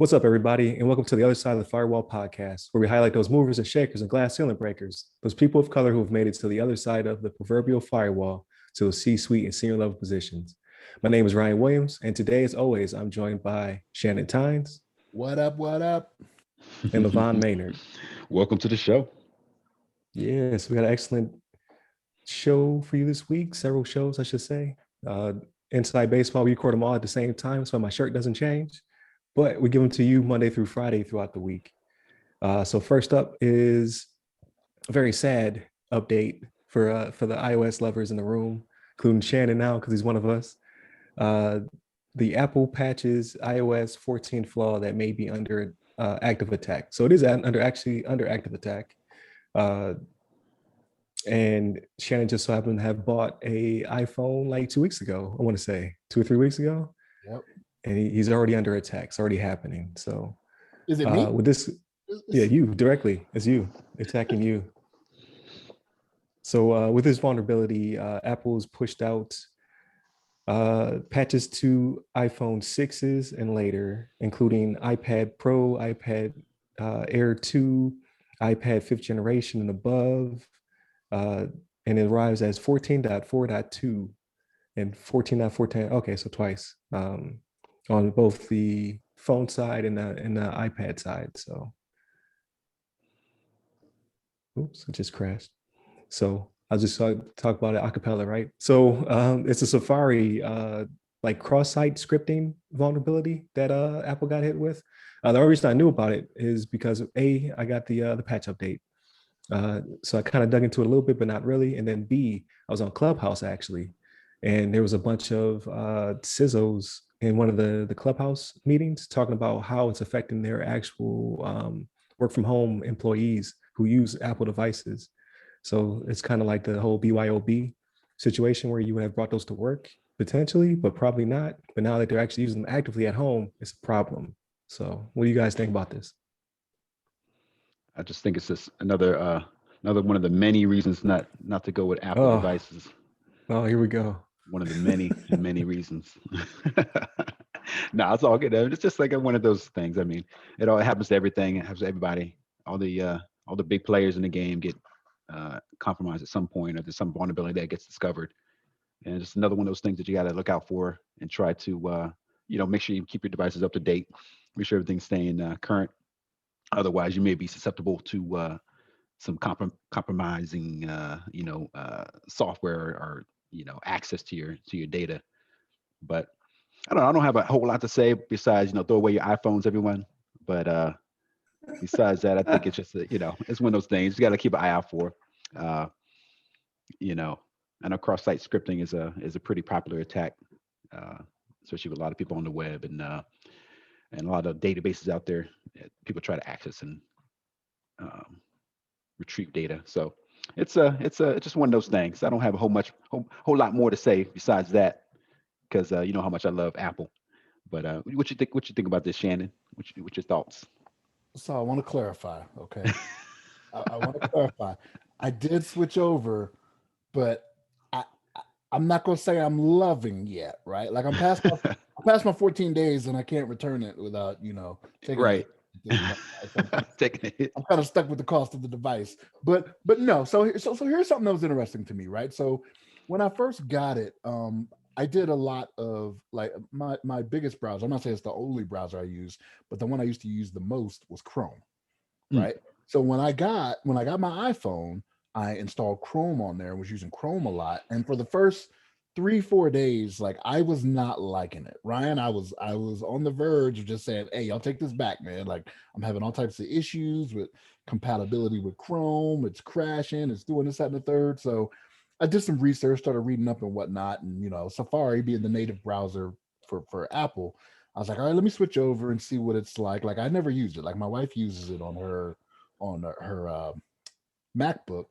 What's up, everybody, and welcome to the other side of the Firewall podcast, where we highlight those movers and shakers and glass ceiling breakers, those people of color who have made it to the other side of the proverbial firewall, to those C-suite and senior level positions. My name is Ryan Williams, and today, as always, I'm joined by Shannon Tynes. What up? What up? And Levon Maynard. Welcome to the show. Yes, we got an excellent show for you this week. Several shows, I should say. Inside Baseball, we record them all at the same time, so my shirt doesn't change. But we give them to you Monday through Friday throughout the week. So first up is a very sad update for the iOS lovers in the room, including Shannon now because he's one of us. The Apple patches iOS 14 flaw that may be under active attack. So it is under active attack. And Shannon just so happened to have bought a iPhone like 2 weeks ago. I want to say 2 or 3 weeks ago. Yep. And he's already under attack. It's already happening. So is it me? With this, yeah, you directly. It's you attacking you. So with this vulnerability, Apple's pushed out patches to iPhone 6s and later, including iPad Pro, iPad Air 2, iPad 5th generation and above. And it arrives as 14.4.2 and 14.4.10. Okay, so twice. On both the phone side and the iPad side. So, oops, it just crashed. So I'll just talk about it a cappella, right? So it's a Safari like cross-site scripting vulnerability that Apple got hit with. The only reason I knew about it is because I got the patch update. So I kind of dug into it a little bit, but not really. And then B, I was on Clubhouse actually, and there was a bunch of CISOs in one of the Clubhouse meetings talking about how it's affecting their actual work from home employees who use Apple devices. So it's kind of like the whole BYOB situation where you would have brought those to work potentially, but probably not. But now that they're actually using them actively at home, it's a problem. So what do you guys think about this? I just think it's just another one of the many reasons not to go with Apple devices. Oh, here we go. One of the many reasons. No, it's all good. It's just like one of those things. I mean, it happens to everything. It happens to everybody. All the big players in the game get compromised at some point, or there's some vulnerability that gets discovered. And it's another one of those things that you got to look out for and try to make sure you keep your devices up to date. Make sure everything's staying current. Otherwise, you may be susceptible to some compromising, software or access to your data. But I don't have a whole lot to say besides throw away your iPhones, everyone. But besides that, I think it's just it's one of those things you got to keep an eye out for. I know cross-site scripting is a pretty popular attack, especially with a lot of people on the web and a lot of databases out there that people try to access and retrieve data. So it's just one of those things. I don't have a whole lot more to say besides that, because you know how much I love Apple. But what you think about this, Shannon? What's your thoughts? So I want to clarify, okay? I want to clarify. I did switch over, but I'm not gonna say I'm loving yet, right? Like I'm past my 14 days and I can't return it without taking right. Taking it. I'm kind of stuck with the cost of the device, but no. So here's something that was interesting to me, right? So when I first got it, I did a lot of like my biggest browser. I'm not saying it's the only browser I use, but the one I used to use the most was Chrome, right? So when I got my iPhone, I installed Chrome on there and was using Chrome a lot. And for the first 3-4 days, like I was not liking it. Ryan, I was on the verge of just saying, hey, y'all take this back, man. Like I'm having all types of issues with compatibility with Chrome. It's crashing, it's doing this, that, and the third. So I did some research, started reading up and whatnot. And Safari being the native browser for Apple, I was like, all right, let me switch over and see what it's like. Like I never used it. Like my wife uses it on her MacBook.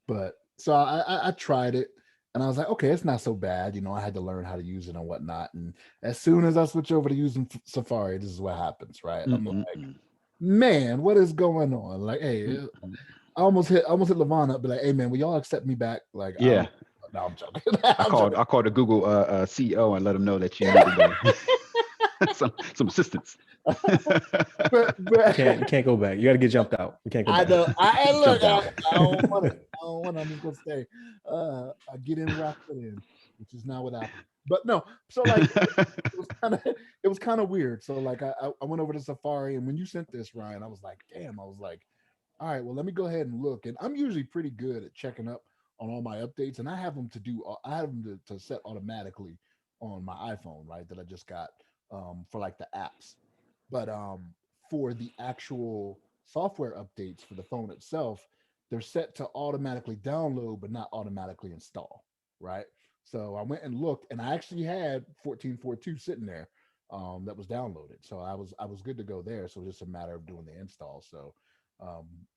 But so I tried it and I was like, okay, it's not so bad. I had to learn how to use it and whatnot. And as soon as I switch over to using Safari, this is what happens, right? I'm like, man, what is going on? Like, hey, I almost hit Levon up, but like, hey man, will y'all accept me back? Like, yeah. No, I'm joking. I called the Google CEO and let him know that you needed some assistance. Can't go back. You got to get jumped out. You can't go I back. know. I look. Jumped out. I don't want it. I don't want it. I'm just gonna stay. I get in where I fit in, which is not with Apple. But no. So like, it was kind of weird. So like, I went over to Safari, and when you sent this, Ryan, I was like, damn. I was like, all right, well, let me go ahead and look. And I'm usually pretty good at checking up on all my updates, and I have them to do. I have them to set automatically on my iPhone, right? That I just got for like the apps. But for the actual software updates for the phone itself, they're set to automatically download, but not automatically install, right? So I went and looked, and I actually had 14.4.2 sitting there that was downloaded. So I was good to go there. So it was just a matter of doing the install. So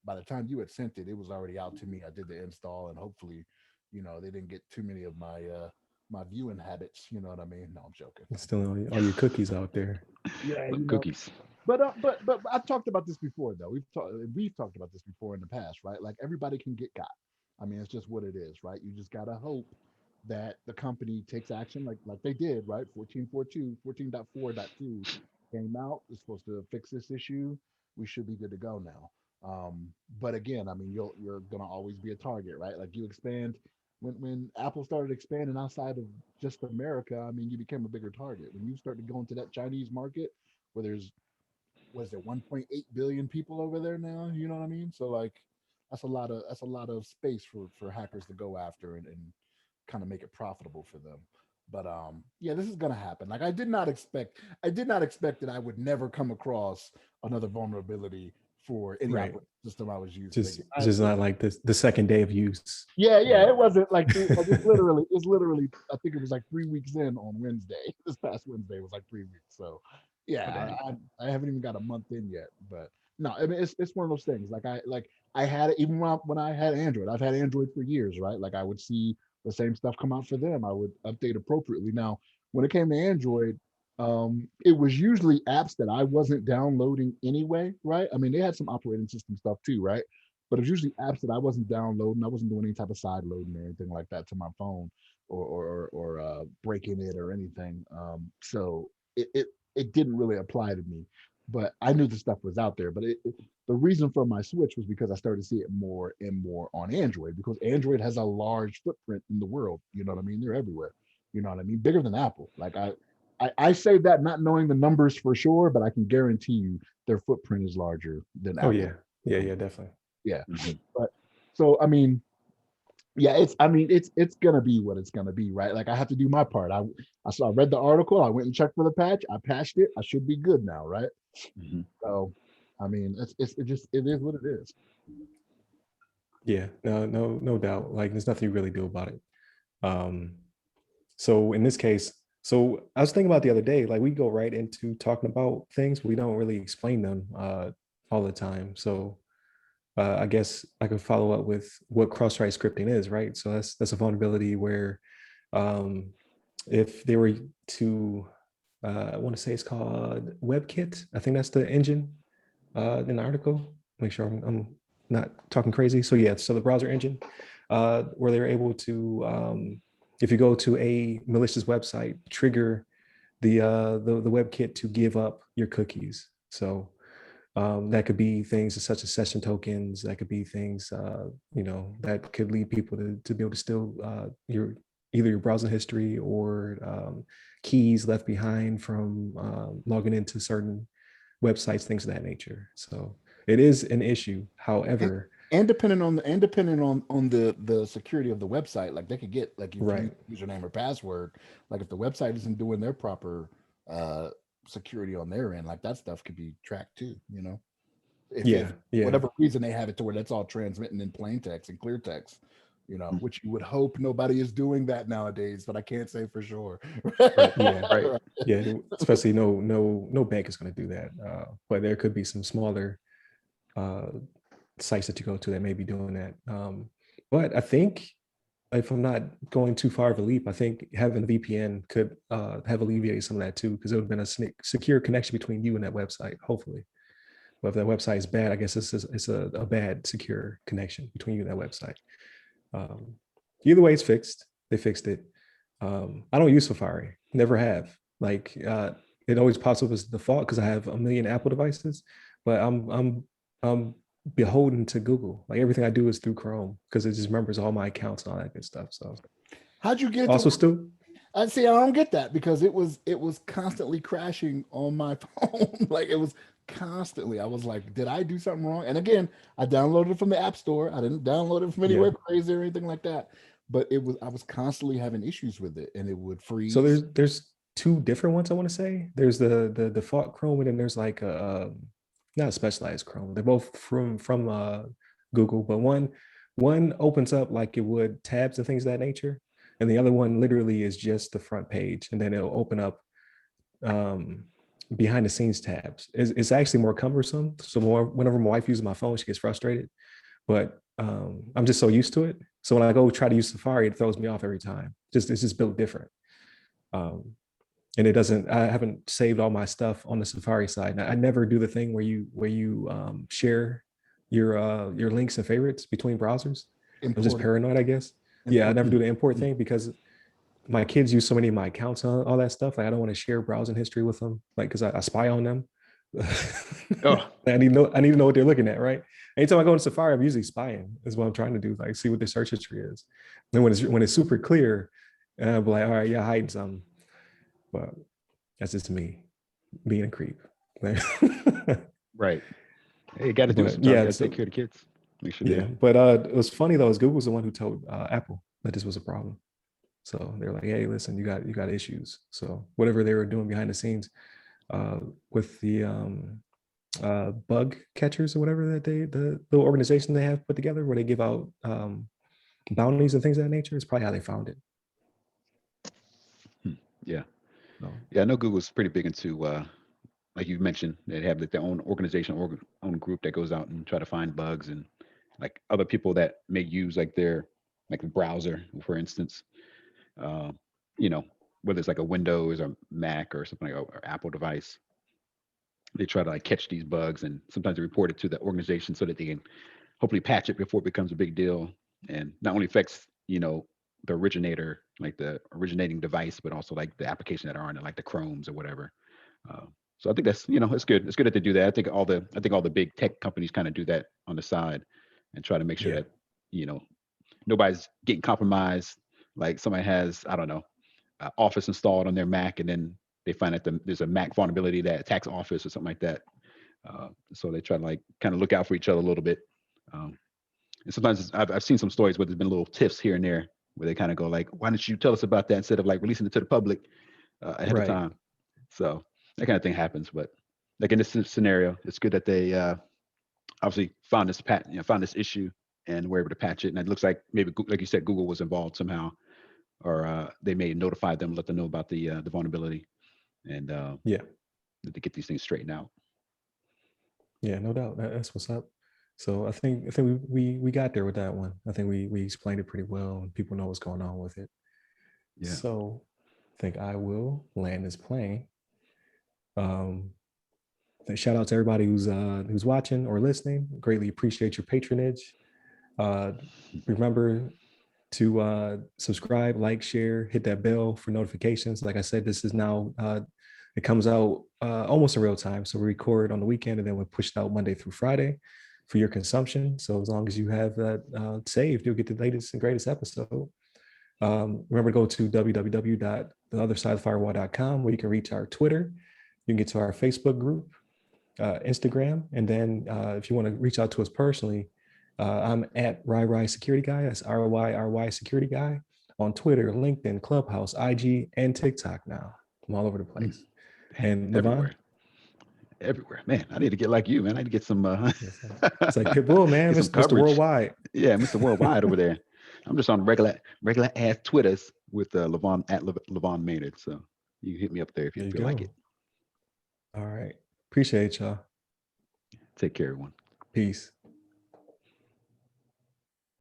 by the time you had sent it, it was already out to me. I did the install, and hopefully, they didn't get too many of my viewing habits. You know what I mean? No, I'm joking. Still all your cookies out there. Yeah, Cookies. But I've talked about this before though. We've talked about this before in the past, right? Like everybody can get got. I mean, it's just what it is, right? You just gotta hope that the company takes action like they did, right? 14.4.2, 14.4.2 came out. It's supposed to fix this issue. We should be good to go now. But again, I mean, you're gonna always be a target, right? Like you expand when Apple started expanding outside of just America, I mean, you became a bigger target. When you start to go into that Chinese market, where there's was there 1.8 billion people over there now? You know what I mean? So like, that's a lot of space for hackers to go after and kind of make it profitable for them. But yeah, this is gonna happen. Like I did not expect that I would never come across another vulnerability for any Right. operating system I was using. Just not like this the second day of use. Yeah, it wasn't like, it's literally I think it was like 3 weeks in on Wednesday. This past Wednesday was like 3 weeks. So yeah, I haven't even got a month in yet. But no, I mean it's one of those things. I had it even when I had Android. I've had Android for years, right? Like I would see the same stuff come out for them. I would update appropriately. Now, when it came to Android, it was usually apps that I wasn't downloading anyway, right? I mean, they had some operating system stuff too, right? But it was usually apps that I wasn't downloading. I wasn't doing any type of side loading or anything like that to my phone or breaking it or anything. So it didn't really apply to me. But I knew the stuff was out there. But the reason for my switch was because I started to see it more and more on Android because Android has a large footprint in the world. You know what I mean? They're everywhere. You know what I mean? Bigger than Apple. Like I say that not knowing the numbers for sure, but I can guarantee you their footprint is larger than Apple. Oh yeah. Yeah, definitely. Yeah. But so I mean, yeah, it's gonna be what it's gonna be, right? Like I have to do my part. I read the article, I went and checked for the patch, I patched it, I should be good now, right? So I mean it is what it is. Yeah, no doubt. Like there's nothing you really do about it. So in this case, so I was thinking about the other day, like we go right into talking about things, but we don't really explain them all the time. So I guess I could follow up with what cross-site scripting is, right? So that's a vulnerability where if they were to, I want to say it's called WebKit. I think that's the engine in the article. Make sure I'm not talking crazy. So yeah, so the browser engine where they're able to, if you go to a malicious website, trigger the WebKit to give up your cookies. So that could be things such as session tokens. That could be things, that could lead people to be able to steal either your browsing history or keys left behind from logging into certain websites, things of that nature. So it is an issue. However, and depending on the security of the website, like they could get like if you username or password, like if the website isn't doing their proper security on their end, like that stuff could be tracked too, if whatever reason they have it to where that's all transmitting in plain text and clear text, which you would hope nobody is doing that nowadays, but I can't say for sure. Right. Yeah, especially no bank is going to do that, but there could be some smaller sites that you go to that may be doing that, but I think if I'm not going too far of a leap, I think having a VPN could have alleviated some of that too, because it would have been a secure connection between you and that website, hopefully. But if that website is bad, I guess it's a bad secure connection between you and that website. Either way, it's fixed. They fixed it. I don't use Safari, never have. Like it always pops up as default because I have a million Apple devices, but I'm beholden to Google. Like everything I do is through Chrome because it just remembers all my accounts and all that good stuff. So how'd you get it also to still I see. I don't get that because it was constantly crashing on my phone. Like it was constantly. I was like, did I do something wrong? And again, I downloaded it from the App Store. I didn't download it from yeah. anywhere crazy or anything like that. But I was constantly having issues with it, and it would So freeze. there's two different ones I want to say. There's the default Chrome, and then there's like a not a specialized Chrome. They're both from Google, but one opens up like it would tabs and things of that nature, and the other one literally is just the front page, and then it'll open up um, behind the scenes tabs. It's actually more cumbersome. So whenever my wife uses my phone, she gets frustrated. But I'm just so used to it. So when I go try to use Safari, it throws me off every time. It's just built different. Um, and it doesn't. I haven't saved all my stuff on the Safari side. And I never do the thing where you share your links and favorites between browsers. I'm just paranoid, I guess. Yeah, I never do the import thing because my kids use so many of my accounts and all that stuff. Like I don't want to share browsing history with them, like because I spy on them. Oh, I need to know what they're looking at, right? Anytime I go into Safari, I'm usually spying. Is what I'm trying to do, like see what the search history is. And when it's super clear, I'll be like, all right, yeah, hiding something. But that's just me being a creep. right. Hey, you got to do it But sometimes. You yeah, got to so take care of the kids. Make sure yeah. they. But it was funny though, is Google's the one who told Apple that this was a problem. So they're like, hey, listen, you got issues. So whatever they were doing behind the scenes with the bug catchers or whatever that the organization they have put together where they give out bounties and things of that nature is probably how they found it. Yeah. So, Yeah, I know Google's pretty big into like you mentioned, they have like their own organization, own group that goes out and try to find bugs and like other people that may use like their like the browser, for instance. Uh, you know, whether it's like a Windows or Mac or something like or Apple device, they try to like catch these bugs and sometimes they report it to the organization so that they can hopefully patch it before it becomes a big deal and not only affects the originator, like the originating device, but also like the application that are on it, like the Chromes or whatever. Uh, so I think that's it's good. It's good that they do that. I think all the big tech companies kind of do that on the side and try to make sure yeah, that nobody's getting compromised. Like somebody has, I don't know, Office installed on their Mac, and then they find that there's a Mac vulnerability that attacks Office or something like that. So they try to like kind of look out for each other a little bit. Um, and sometimes I've seen some stories where there's been little tiffs here and there where they kind of go like, "Why didn't you tell us about that instead of like releasing it to the public ahead of right. time?" So that kind of thing happens. But like in this scenario, it's good that they obviously found found this issue and were able to patch it. And it looks like maybe, like you said, Google was involved somehow, or they may notify them, let them know about the vulnerability, and Yeah, to get these things straightened out. yeah, no doubt. That's what's up. So I think we got there with that one. I think we explained it pretty well, and people know what's going on with it. Yeah. So I think I will land this plane. Um, Shout out to everybody who's watching or listening. Greatly appreciate your patronage. Uh, remember to subscribe, like, share, hit that bell for notifications. Like I said, this is now it comes out almost in real time. So we record on the weekend and then we push it out Monday through Friday for your consumption. So as long as you have that saved, you'll get the latest and greatest episode. Remember to go to www.theothersideofirewall.com where you can reach our Twitter. You can get to our Facebook group, Instagram, and then if you want to reach out to us personally, I'm at RyRy Security Guy. That's RYRY Security Guy on Twitter, LinkedIn, Clubhouse, IG, and TikTok now. I'm all over the place. And Levon? Everywhere, man. I need to get like you, man. I need to get some. It's like Pitbull, man. Get some Mr. coverage. Worldwide. Yeah, Mr. Worldwide over there. I'm just on regular ass Twitters with Levon at Levon Maynard. So you can hit me up there if you feel like it. All right. Appreciate y'all. Take care, everyone. Peace.